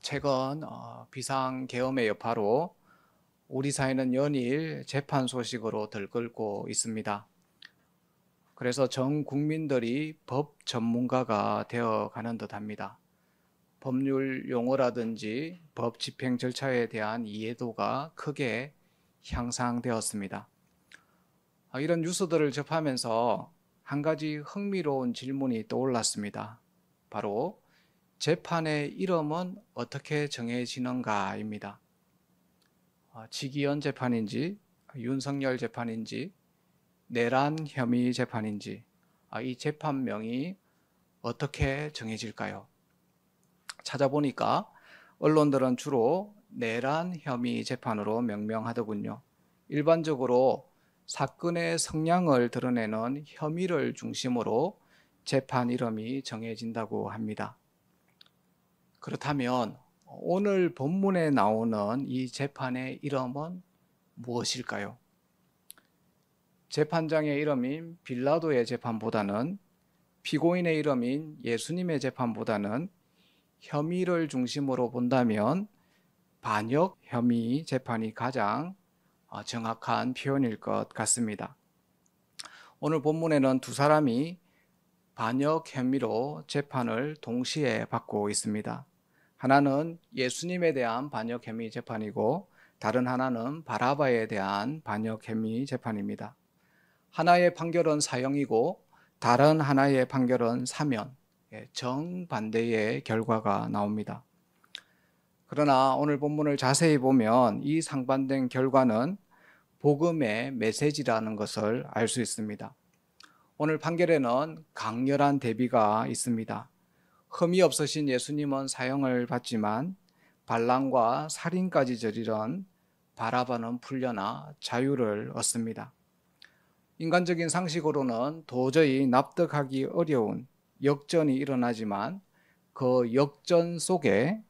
최근 비상계엄의 여파로 우리 사회는 연일 재판 소식으로 들끓고 있습니다. 그래서 전 국민들이 법 전문가가 되어 가는 듯합니다. 법률 용어라든지 법 집행 절차에 대한 이해도가 크게 향상되었습니다. 이런 뉴스들을 접하면서 한 가지 흥미로운 질문이 떠올랐습니다. 바로 재판의 이름은 어떻게 정해지는가입니다. 지기현 재판인지, 윤석열 재판인지, 내란 혐의 재판인지, 이 재판명이 어떻게 정해질까요? 찾아보니까 언론들은 주로 내란 혐의 재판으로 명명하더군요. 일반적으로 사건의 성량을 드러내는 혐의를 중심으로 재판 이름이 정해진다고 합니다. 그렇다면 오늘 본문에 나오는 이 재판의 이름은 무엇일까요? 재판장의 이름인 빌라도의 재판보다는, 피고인의 이름인 예수님의 재판보다는 혐의를 중심으로 본다면 반역 혐의 재판이 가장 정확한 표현일 것 같습니다. 오늘 본문에는 두 사람이 반역 혐의로 재판을 동시에 받고 있습니다. 하나는 예수님에 대한 반역 혐의 재판이고, 다른 하나는 바라바에 대한 반역 혐의 재판입니다. 하나의 판결은 사형이고 다른 하나의 판결은 사면, 정반대의 결과가 나옵니다. 그러나 오늘 본문을 자세히 보면 이 상반된 결과는 복음의 메시지라는 것을 알 수 있습니다. 오늘 판결에는 강렬한 대비가 있습니다. 흠이 없으신 예수님은 사형을 받지만 반란과 살인까지 저지른 바라바는 풀려나 자유를 얻습니다. 인간적인 상식으로는 도저히 납득하기 어려운 역전이 일어나지만 그 역전 속에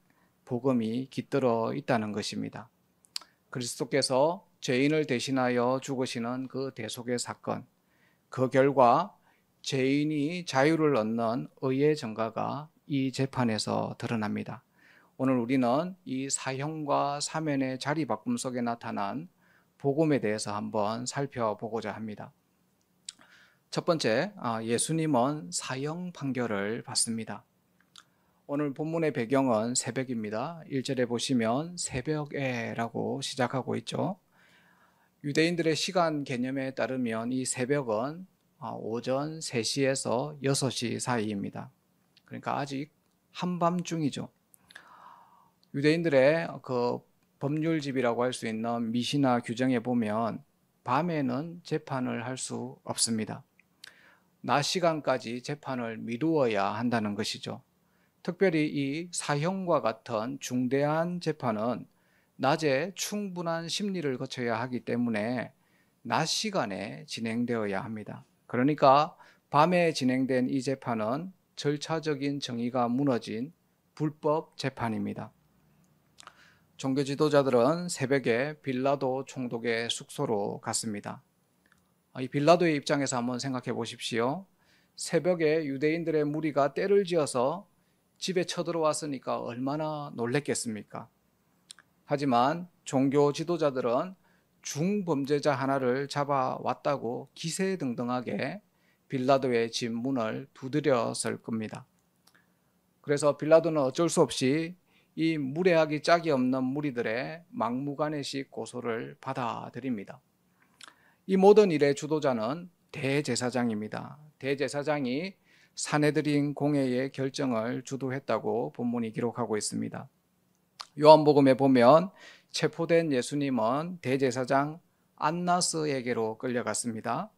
복음이 깃들어 있다는 것입니다. 그리스도께서 죄인을 대신하여 죽으시는 그 대속의 사건, 그 결과 죄인이 자유를 얻는 의의 전가가 이 재판에서 드러납니다. 오늘 우리는 이 사형과 사면의 자리 바꿈 속에 나타난 복음에 대해서 한번 살펴보고자 합니다. 첫 번째, 예수님은 사형 판결을 받습니다. 오늘 본문의 배경은 새벽입니다. 1절에 보시면 새벽에라고 시작하고 있죠. 유대인들의 시간 개념에 따르면 이 새벽은 오전 3시에서 6시 사이입니다. 그러니까 아직 한밤중이죠. 유대인들의 그 법률집이라고 할 수 있는 미시나 규정에 보면 밤에는 재판을 할 수 없습니다. 낮 시간까지 재판을 미루어야 한다는 것이죠. 특별히 이 사형과 같은 중대한 재판은 낮에 충분한 심리를 거쳐야 하기 때문에 낮 시간에 진행되어야 합니다. 그러니까 밤에 진행된 이 재판은 절차적인 정의가 무너진 불법 재판입니다. 종교 지도자들은 새벽에 빌라도 총독의 숙소로 갔습니다. 이 빌라도의 입장에서 한번 생각해 보십시오. 새벽에 유대인들의 무리가 떼를 지어서 집에 쳐들어왔으니까 얼마나 놀랬겠습니까? 하지만 종교 지도자들은 중범죄자 하나를 잡아왔다고 기세등등하게 빌라도의 집 문을 두드렸을 겁니다. 그래서 빌라도는 어쩔 수 없이 이 무례하기 짝이 없는 무리들의 막무가내식 고소를 받아들입니다. 이 모든 일의 주도자는 대제사장입니다. 대제사장이 사내들인 공회의 결정을 주도했다고 본문이 기록하고 있습니다. 요한복음에 보면 체포된 예수님은 대제사장 안나스에게로 끌려갔습니다.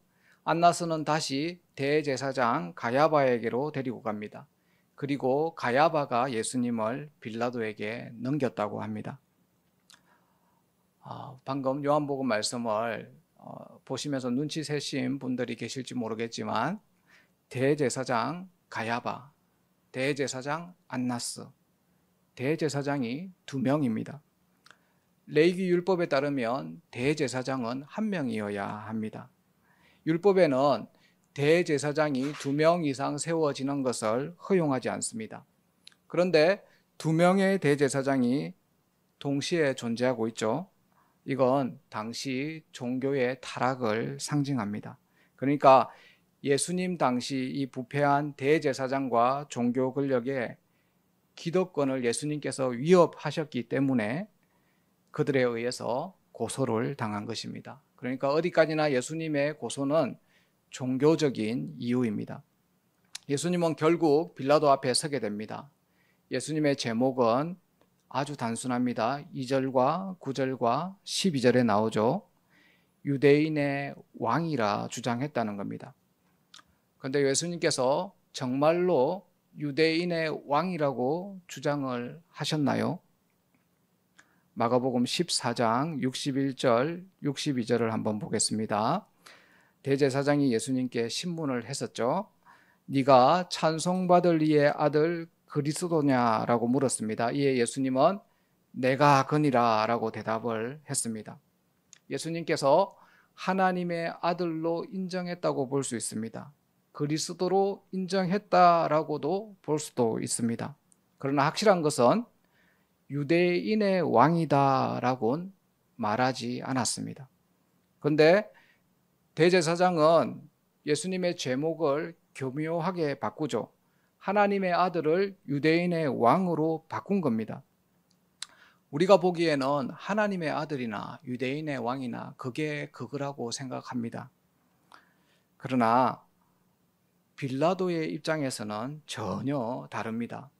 안나스는 다시 대제사장 가야바에게로 데리고 갑니다. 그리고 가야바가 예수님을 빌라도에게 넘겼다고 합니다. 방금 요한복음 말씀을 보시면서 눈치 채신 분들이 계실지 모르겠지만 대제사장 가야바, 대제사장 안나스, 대제사장이 2명입니다. 레위기 율법에 따르면 대제사장은 1명이어야 합니다. 율법에는 대제사장이 2명 이상 세워지는 것을 허용하지 않습니다. 그런데 두 명의 대제사장이 동시에 존재하고 있죠. 이건 당시 종교의 타락을 상징합니다. 그러니까 예수님 당시 이 부패한 대제사장과 종교 권력의 기득권을 예수님께서 위협하셨기 때문에 그들에 의해서 고소를 당한 것입니다. 그러니까 어디까지나 예수님의 고소는 종교적인 이유입니다. 예수님은 결국 빌라도 앞에 서게 됩니다. 예수님의 제목은 아주 단순합니다. 2절과 9절과 12절에 나오죠. 유대인의 왕이라 주장했다는 겁니다. 그런데 예수님께서 정말로 유대인의 왕이라고 주장을 하셨나요? 마가복음 14장 61절, 62절을 한번 보겠습니다. 대제사장이 예수님께 신문을 했었죠. 네가 찬송받을 이의 아들 그리스도냐라고 물었습니다. 이에 예수님은 내가 그니라 라고 대답을 했습니다. 예수님께서 하나님의 아들로 인정했다고 볼 수 있습니다. 그리스도로 인정했다라고도 볼 수도 있습니다. 그러나 확실한 것은 유대인의 왕이다라고는 말하지 않았습니다. 그런데 대제사장은 예수님의 제목을 교묘하게 바꾸죠. 하나님의 아들을 유대인의 왕으로 바꾼 겁니다. 우리가 보기에는 하나님의 아들이나 유대인의 왕이나 그게 그거라고 생각합니다. 그러나 빌라도의 입장에서는 전혀 다릅니다.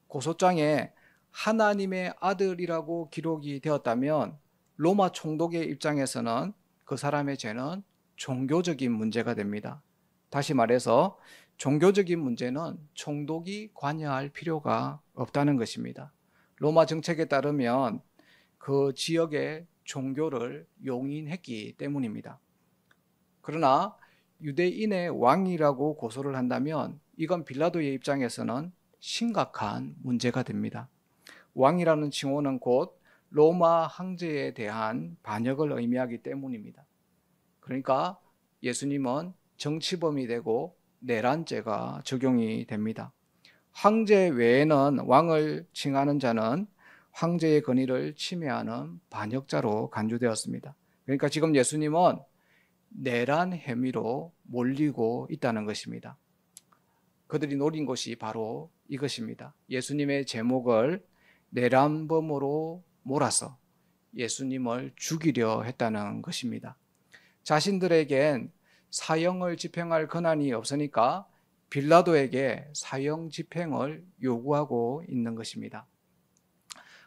고소장에 하나님의 아들이라고 기록이 되었다면 로마 총독의 입장에서는 그 사람의 죄는 종교적인 문제가 됩니다. 다시 말해서 종교적인 문제는 총독이 관여할 필요가 없다는 것입니다. 로마 정책에 따르면 그 지역의 종교를 용인했기 때문입니다. 그러나 유대인의 왕이라고 고소를 한다면 이건 빌라도의 입장에서는 심각한 문제가 됩니다. 왕이라는 칭호는 곧 로마 황제에 대한 반역을 의미하기 때문입니다. 그러니까 예수님은 정치범이 되고 내란죄가 적용이 됩니다. 황제 외에는 왕을 칭하는 자는 황제의 권위를 침해하는 반역자로 간주되었습니다. 그러니까 지금 예수님은 내란 혐의로 몰리고 있다는 것입니다. 그들이 노린 것이 바로 이것입니다. 예수님의 제목을 내란범으로 몰아서 예수님을 죽이려 했다는 것입니다. 자신들에겐 사형을 집행할 권한이 없으니까 빌라도에게 사형 집행을 요구하고 있는 것입니다.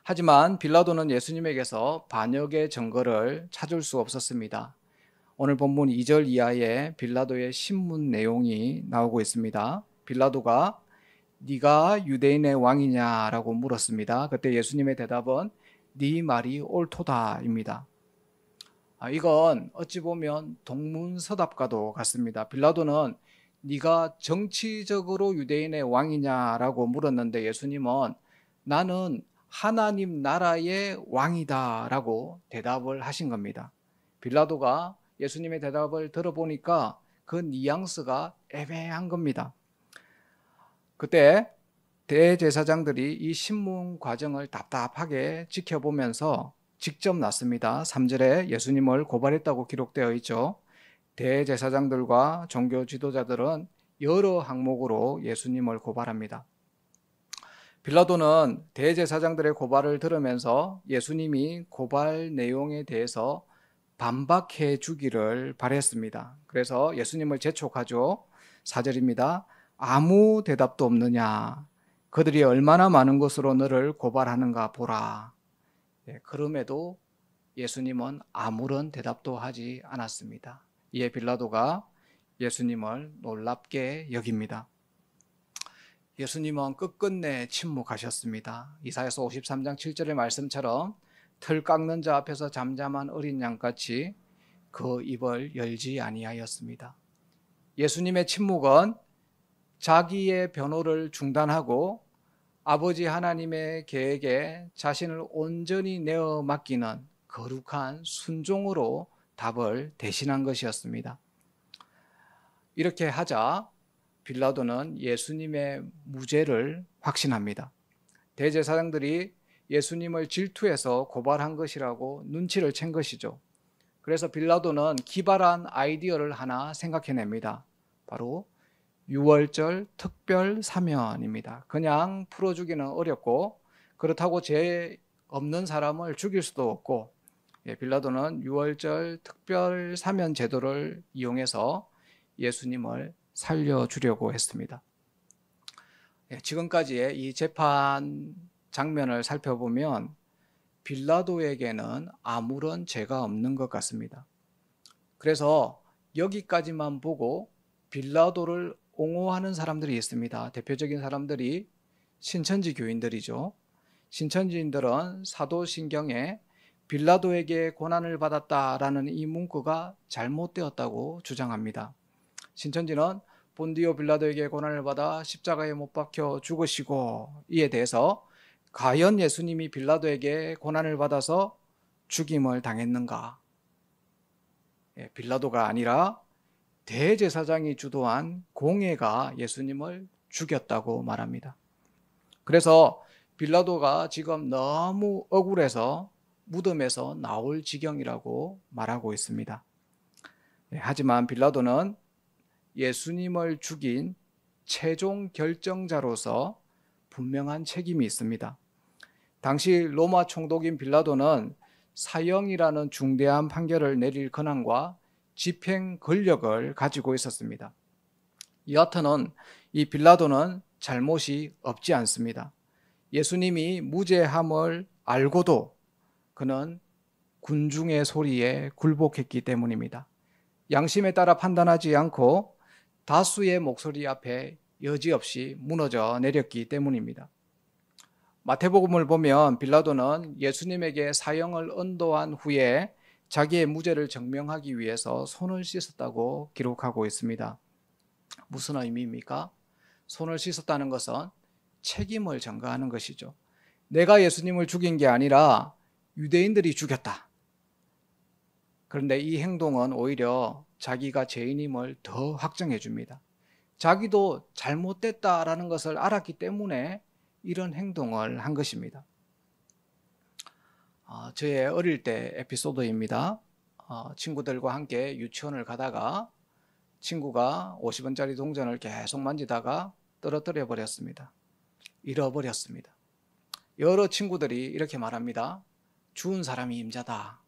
하지만 빌라도는 예수님에게서 반역의 증거를 찾을 수 없었습니다. 오늘 본문 2절 이하에 빌라도의 신문 내용이 나오고 있습니다. 빌라도가 네가 유대인의 왕이냐라고 물었습니다. 그때 예수님의 대답은 네 말이 옳도다입니다. 이건 어찌 보면 동문서답과도 같습니다. 빌라도는 네가 정치적으로 유대인의 왕이냐라고 물었는데 예수님은 나는 하나님 나라의 왕이다라고 대답을 하신 겁니다. 빌라도가 예수님의 대답을 들어보니까 그 뉘앙스가 애매한 겁니다. 그때 대제사장들이 이 신문 과정을 답답하게 지켜보면서 직접 났습니다. 3절에 예수님을 고발했다고 기록되어 있죠. 대제사장들과 종교 지도자들은 여러 항목으로 예수님을 고발합니다. 빌라도는 대제사장들의 고발을 들으면서 예수님이 고발 내용에 대해서 반박해 주기를 바랬습니다. 그래서 예수님을 재촉하죠. 4절입니다. 아무 대답도 없느냐? 그들이 얼마나 많은 것으로 너를 고발하는가 보라. 그럼에도 예수님은 아무런 대답도 하지 않았습니다. 이에 빌라도가 예수님을 놀랍게 여깁니다. 예수님은 끝끝내 침묵하셨습니다. 이사야서 53장 7절의 말씀처럼 틀 깎는 자 앞에서 잠잠한 어린 양같이 그 입을 열지 아니하였습니다. 예수님의 침묵은 자기의 변호를 중단하고 아버지 하나님의 계획에 자신을 온전히 내어 맡기는 거룩한 순종으로 답을 대신한 것이었습니다. 이렇게 하자 빌라도는 예수님의 무죄를 확신합니다. 대제사장들이 예수님을 질투해서 고발한 것이라고 눈치를 챈 것이죠. 그래서 빌라도는 기발한 아이디어를 하나 생각해냅니다. 바로 유월절 특별 사면입니다. 그냥 풀어주기는 어렵고 그렇다고 죄 없는 사람을 죽일 수도 없고, 빌라도는 유월절 특별 사면 제도를 이용해서 예수님을 살려주려고 했습니다. 지금까지의 이 재판 장면을 살펴보면 빌라도에게는 아무런 죄가 없는 것 같습니다. 그래서 여기까지만 보고 빌라도를 옹호하는 사람들이 있습니다. 대표적인 사람들이 신천지 교인들이죠. 신천지인들은 사도신경에 빌라도에게 고난을 받았다라는 이 문구가 잘못되었다고 주장합니다. 신천지는 본디오 빌라도에게 고난을 받아 십자가에 못 박혀 죽으시고, 이에 대해서 과연 예수님이 빌라도에게 고난을 받아서 죽임을 당했는가? 빌라도가 아니라 대제사장이 주도한 공회가 예수님을 죽였다고 말합니다. 그래서 빌라도가 지금 너무 억울해서 무덤에서 나올 지경이라고 말하고 있습니다. 하지만 빌라도는 예수님을 죽인 최종 결정자로서 분명한 책임이 있습니다. 당시 로마 총독인 빌라도는 사형이라는 중대한 판결을 내릴 권한과 집행 권력을 가지고 있었습니다. 여하튼은 이 빌라도는 잘못이 없지 않습니다. 예수님이 무죄함을 알고도 그는 군중의 소리에 굴복했기 때문입니다. 양심에 따라 판단하지 않고 다수의 목소리 앞에 여지없이 무너져 내렸기 때문입니다. 마태복음을 보면 빌라도는 예수님에게 사형을 언도한 후에 자기의 무죄를 증명하기 위해서 손을 씻었다고 기록하고 있습니다. 무슨 의미입니까? 손을 씻었다는 것은 책임을 전가하는 것이죠. 내가 예수님을 죽인 게 아니라 유대인들이 죽였다. 그런데 이 행동은 오히려 자기가 죄인임을 더 확정해 줍니다. 자기도 잘못됐다라는 것을 알았기 때문에 이런 행동을 한 것입니다. 저의 어릴 때 에피소드입니다. 친구들과 함께 유치원을 가다가 친구가 50원짜리 동전을 계속 만지다가 떨어뜨려 버렸습니다. 잃어버렸습니다. 여러 친구들이 이렇게 말합니다. 주운 사람이 임자다.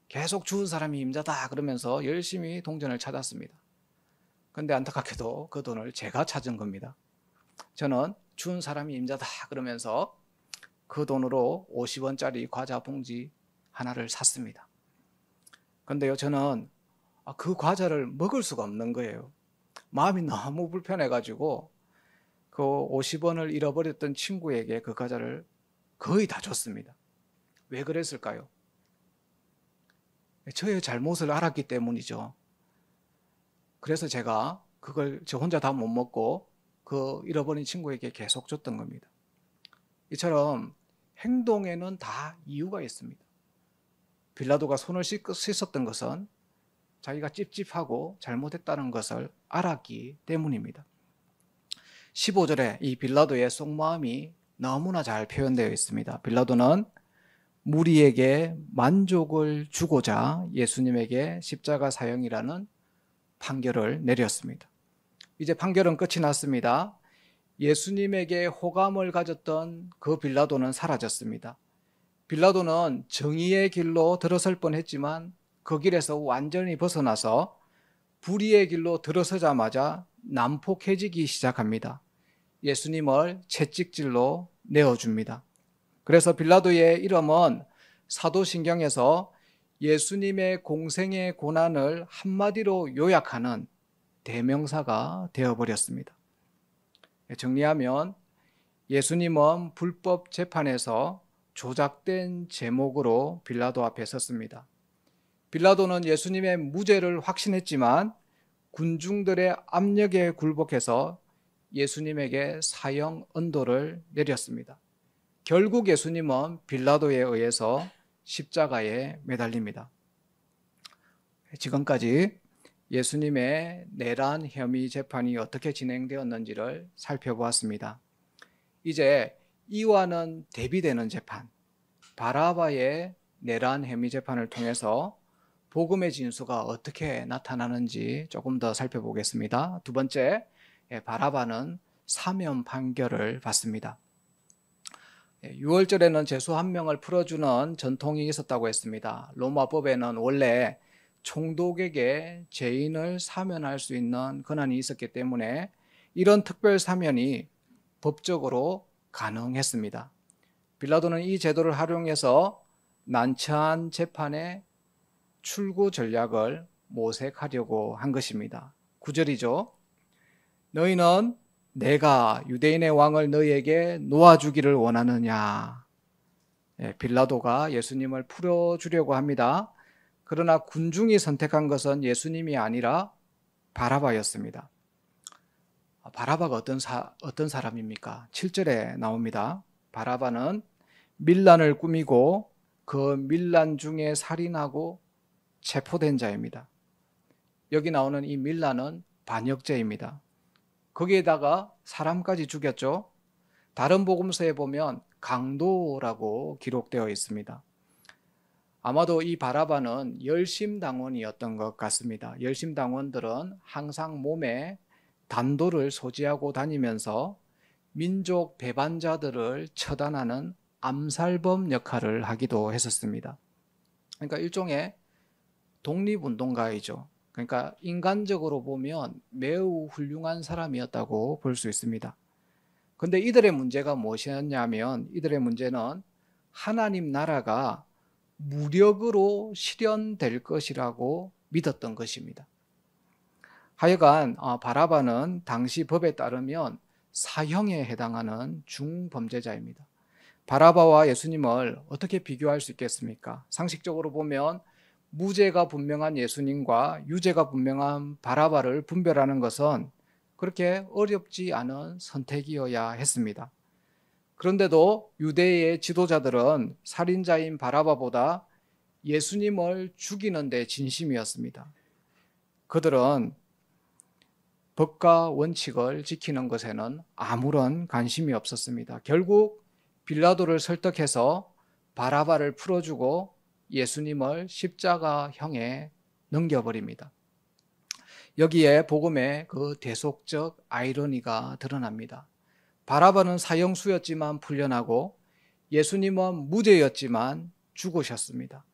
계속 주운 사람이 임자다 그러면서 열심히 동전을 찾았습니다. 그런데 안타깝게도 그 돈을 제가 찾은 겁니다. 저는 주운 사람이 임자다 그러면서 그 돈으로 50원짜리 과자 봉지 하나를 샀습니다. 그런데요, 저는 그 과자를 먹을 수가 없는 거예요. 마음이 너무 불편해가지고 그 50원을 잃어버렸던 친구에게 그 과자를 거의 다 줬습니다. 왜 그랬을까요? 저의 잘못을 알았기 때문이죠. 그래서 제가 그걸 저 혼자 다 못 먹고 그 잃어버린 친구에게 계속 줬던 겁니다. 이처럼 행동에는 다 이유가 있습니다. 빌라도가 손을 씻었던 것은 자기가 찝찝하고 잘못했다는 것을 알았기 때문입니다. 15절에 이 빌라도의 속마음이 너무나 잘 표현되어 있습니다. 빌라도는 무리에게 만족을 주고자 예수님에게 십자가 사형이라는 판결을 내렸습니다. 이제 판결은 끝이 났습니다. 예수님에게 호감을 가졌던 그 빌라도는 사라졌습니다. 빌라도는 정의의 길로 들어설 뻔했지만 그 길에서 완전히 벗어나서 불의의 길로 들어서자마자 난폭해지기 시작합니다. 예수님을 채찍질로 내어줍니다. 그래서 빌라도의 이름은 사도신경에서 예수님의 공생의 고난을 한마디로 요약하는 대명사가 되어버렸습니다. 정리하면 예수님은 불법 재판에서 조작된 제목으로 빌라도 앞에 섰습니다. 빌라도는 예수님의 무죄를 확신했지만 군중들의 압력에 굴복해서 예수님에게 사형 언도를 내렸습니다. 결국 예수님은 빌라도에 의해서 십자가에 매달립니다. 지금까지 예수님의 내란 혐의 재판이 어떻게 진행되었는지를 살펴보았습니다. 이제 이와는 대비되는 재판, 바라바의 내란 혐의 재판을 통해서 복음의 진수가 어떻게 나타나는지 조금 더 살펴보겠습니다. 두 번째, 바라바는 사면 판결을 받습니다. 6월절에는 죄수 한 명을 풀어주는 전통이 있었다고 했습니다. 로마법에는 원래 총독에게 죄인을 사면할 수 있는 권한이 있었기 때문에 이런 특별 사면이 법적으로 가능했습니다. 빌라도는 이 제도를 활용해서 난처한 재판의 출구 전략을 모색하려고 한 것입니다. 9절이죠. 너희는 내가 유대인의 왕을 너희에게 놓아주기를 원하느냐. 빌라도가 예수님을 풀어주려고 합니다. 그러나 군중이 선택한 것은 예수님이 아니라 바라바였습니다. 바라바가 어떤 사람입니까? 7절에 나옵니다. 바라바는 밀란을 꾸미고 그 밀란 중에 살인하고 체포된 자입니다. 여기 나오는 이 밀란은 반역죄입니다. 거기에다가 사람까지 죽였죠. 다른 복음서에 보면 강도라고 기록되어 있습니다. 아마도 이 바라바는 열심당원이었던 것 같습니다. 열심당원들은 항상 몸에 단도를 소지하고 다니면서 민족 배반자들을 처단하는 암살범 역할을 하기도 했었습니다. 그러니까 일종의 독립운동가이죠. 그러니까 인간적으로 보면 매우 훌륭한 사람이었다고 볼 수 있습니다. 그런데 이들의 문제가 무엇이었냐면 이들의 문제는 하나님 나라가 무력으로 실현될 것이라고 믿었던 것입니다. 하여간 바라바는 당시 법에 따르면 사형에 해당하는 중범죄자입니다. 바라바와 예수님을 어떻게 비교할 수 있겠습니까? 상식적으로 보면 무죄가 분명한 예수님과 유죄가 분명한 바라바를 분별하는 것은 그렇게 어렵지 않은 선택이어야 했습니다. 그런데도 유대의 지도자들은 살인자인 바라바보다 예수님을 죽이는 데 진심이었습니다. 그들은 법과 원칙을 지키는 것에는 아무런 관심이 없었습니다. 결국 빌라도를 설득해서 바라바를 풀어주고 예수님을 십자가형에 넘겨버립니다. 여기에 복음의 그 대속적 아이러니가 드러납니다. 바라바는 사형수였지만 풀려나고 예수님은 무죄였지만 죽으셨습니다.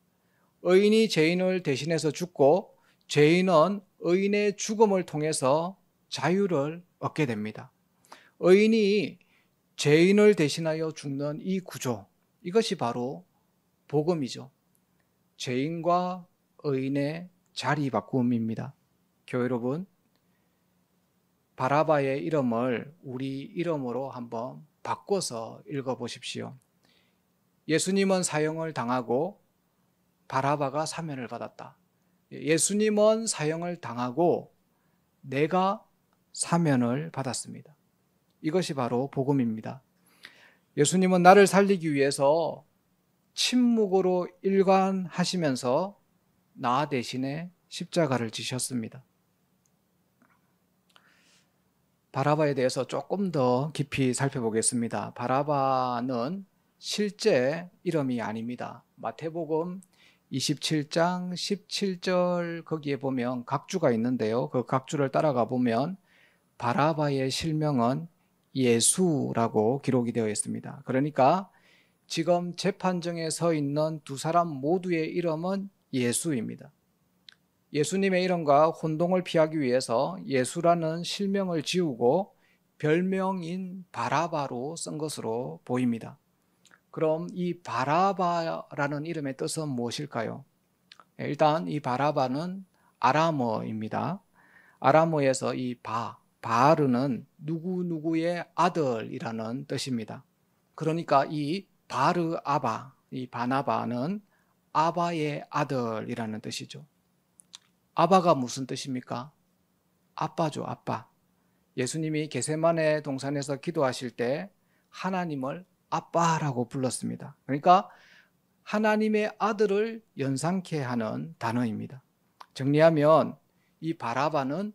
의인이 죄인을 대신해서 죽고 죄인은 의인의 죽음을 통해서 자유를 얻게 됩니다. 의인이 죄인을 대신하여 죽는 이 구조, 이것이 바로 복음이죠. 죄인과 의인의 자리 바꿈입니다. 교회 여러분, 바라바의 이름을 우리 이름으로 한번 바꿔서 읽어보십시오. 예수님은 사형을 당하고 바라바가 사면을 받았다. 예수님은 사형을 당하고 내가 사면을 받았습니다. 이것이 바로 복음입니다. 예수님은 나를 살리기 위해서 침묵으로 일관하시면서 나 대신에 십자가를 지셨습니다. 바라바에 대해서 조금 더 깊이 살펴보겠습니다. 바라바는 실제 이름이 아닙니다. 마태복음 27장 17절 거기에 보면 각주가 있는데요. 그 각주를 따라가 보면 바라바의 실명은 예수라고 기록이 되어 있습니다. 그러니까 지금 재판정에 서 있는 두 사람 모두의 이름은 예수입니다. 예수님의 이름과 혼동을 피하기 위해서 예수라는 실명을 지우고 별명인 바라바로 쓴 것으로 보입니다. 그럼 이 바라바라는 이름의 뜻은 무엇일까요? 일단 이 바라바는 아람어입니다. 아람어에서 이 바르는 누구누구의 아들이라는 뜻입니다. 그러니까 이 바르아바, 이 바나바는 아바의 아들이라는 뜻이죠. 아바가 무슨 뜻입니까? 아빠죠, 아빠. 예수님이 게세마네 동산에서 기도하실 때 하나님을 아빠라고 불렀습니다. 그러니까 하나님의 아들을 연상케 하는 단어입니다. 정리하면 이 바라바는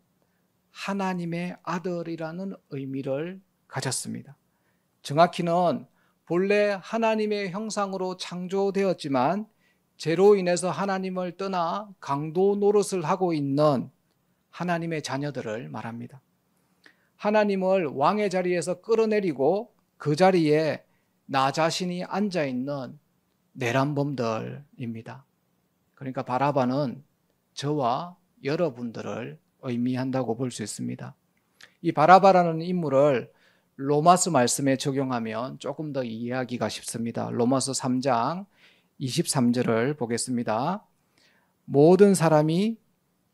하나님의 아들이라는 의미를 가졌습니다. 정확히는 본래 하나님의 형상으로 창조되었지만 죄로 인해서 하나님을 떠나 강도 노릇을 하고 있는 하나님의 자녀들을 말합니다. 하나님을 왕의 자리에서 끌어내리고 그 자리에 나 자신이 앉아있는 내란범들입니다. 그러니까 바라바는 저와 여러분들을 의미한다고 볼 수 있습니다. 이 바라바라는 인물을 로마서 말씀에 적용하면 조금 더 이해하기가 쉽습니다. 로마서 3장 23절을 보겠습니다. 모든 사람이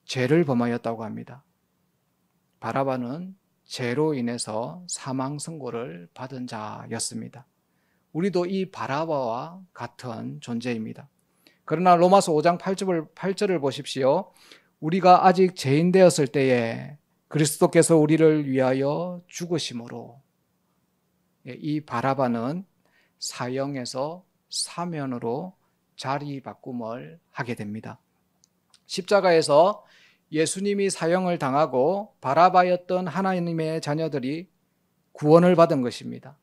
죄를 범하였다고 합니다. 바라바는 죄로 인해서 사망 선고를 받은 자였습니다. 우리도 이 바라바와 같은 존재입니다. 그러나 로마서 5장 8절을 보십시오. 우리가 아직 죄인 되었을 때에 그리스도께서 우리를 위하여 죽으심으로, 이 바라바는 사형에서 사면으로 자리 바꿈을 하게 됩니다. 십자가에서 예수님이 사형을 당하고 바라바였던 하나님의 자녀들이 구원을 받은 것입니다.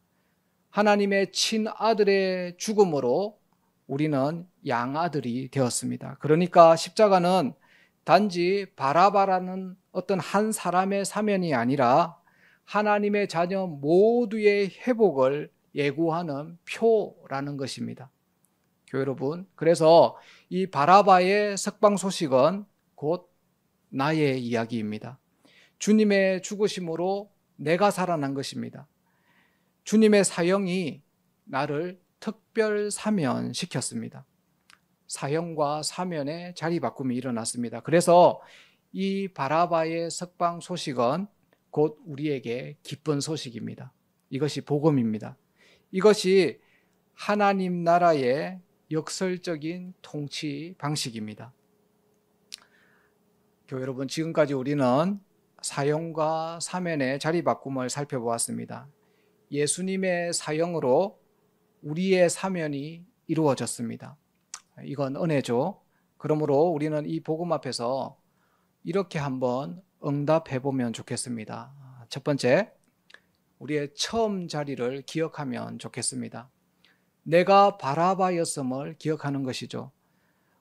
하나님의 친아들의 죽음으로 우리는 양아들이 되었습니다. 그러니까 십자가는 단지 바라바라는 어떤 한 사람의 사면이 아니라 하나님의 자녀 모두의 회복을 예고하는 표라는 것입니다. 교회 여러분, 그래서 이 바라바의 석방 소식은 곧 나의 이야기입니다. 주님의 죽으심으로 내가 살아난 것입니다. 주님의 사형이 나를 특별 사면시켰습니다. 사형과 사면의 자리 바꿈이 일어났습니다. 그래서 이 바라바의 석방 소식은 곧 우리에게 기쁜 소식입니다. 이것이 복음입니다. 이것이 하나님 나라의 역설적인 통치 방식입니다. 교회 여러분, 지금까지 우리는 사형과 사면의 자리 바꿈을 살펴보았습니다. 예수님의 사형으로 우리의 사면이 이루어졌습니다. 이건 은혜죠. 그러므로 우리는 이 복음 앞에서 이렇게 한번 응답해 보면 좋겠습니다. 첫 번째, 우리의 처음 자리를 기억하면 좋겠습니다. 내가 바라바였음을 기억하는 것이죠.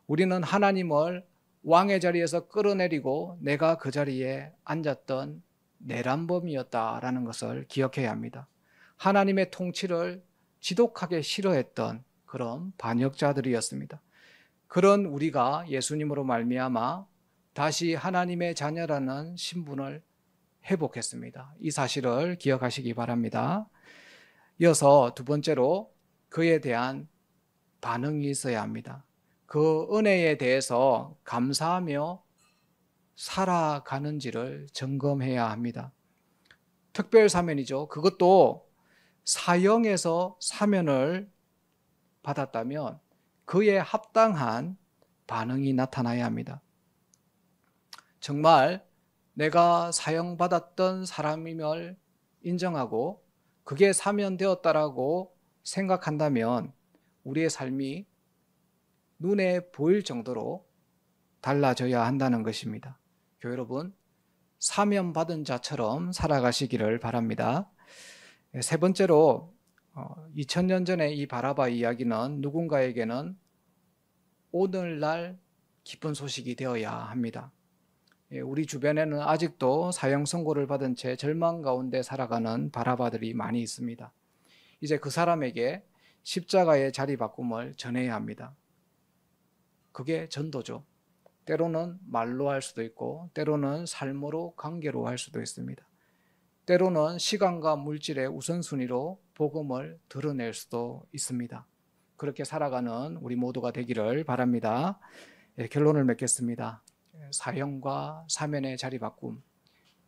우리는 하나님을 왕의 자리에서 끌어내리고 내가 그 자리에 앉았던 내란범이었다라는 것을 기억해야 합니다. 하나님의 통치를 지독하게 싫어했던 그런 반역자들이었습니다. 그런 우리가 예수님으로 말미암아 다시 하나님의 자녀라는 신분을 회복했습니다. 이 사실을 기억하시기 바랍니다. 이어서 두 번째로 그에 대한 반응이 있어야 합니다. 그 은혜에 대해서 감사하며 살아가는지를 점검해야 합니다. 특별 사면이죠. 그것도 사형에서 사면을 받았다면 그에 합당한 반응이 나타나야 합니다. 정말 내가 사형받았던 사람임을 인정하고 그게 사면되었다라고 생각한다면 우리의 삶이 눈에 보일 정도로 달라져야 한다는 것입니다. 교회 여러분, 사면받은 자처럼 살아가시기를 바랍니다. 세 번째로 2000년 전에 이 바라바 이야기는 누군가에게는 오늘날 기쁜 소식이 되어야 합니다. 우리 주변에는 아직도 사형 선고를 받은 채 절망 가운데 살아가는 바라바들이 많이 있습니다. 이제 그 사람에게 십자가의 자리 바꿈을 전해야 합니다. 그게 전도죠. 때로는 말로 할 수도 있고 때로는 삶으로 관계로 할 수도 있습니다. 때로는 시간과 물질의 우선순위로 복음을 드러낼 수도 있습니다. 그렇게 살아가는 우리 모두가 되기를 바랍니다. 결론을 맺겠습니다. 사형과 사면의 자리 바꿈,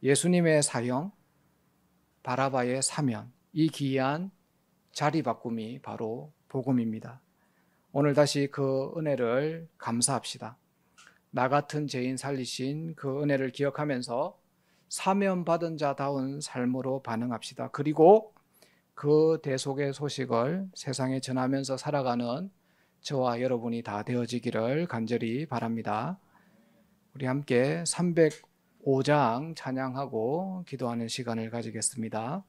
예수님의 사형, 바라바의 사면, 이 기이한 자리 바꿈이 바로 복음입니다. 오늘 다시 그 은혜를 감사합시다. 나 같은 죄인 살리신 그 은혜를 기억하면서 사면받은 자다운 삶으로 반응합시다. 그리고 그 대속의 소식을 세상에 전하면서 살아가는 저와 여러분이 다 되어지기를 간절히 바랍니다. 우리 함께 305장 찬양하고 기도하는 시간을 가지겠습니다.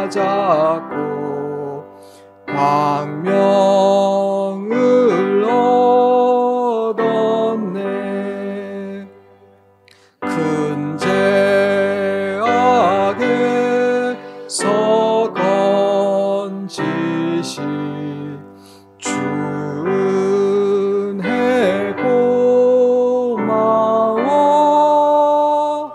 잡고 광명을 얻었네. 큰 죄악에서 건지시 주은혜 고마워.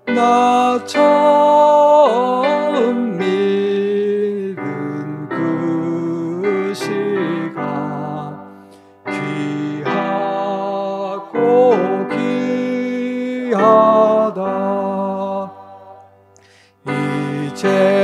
나 처음 믿은 그 시간 귀하고 귀하다. 이제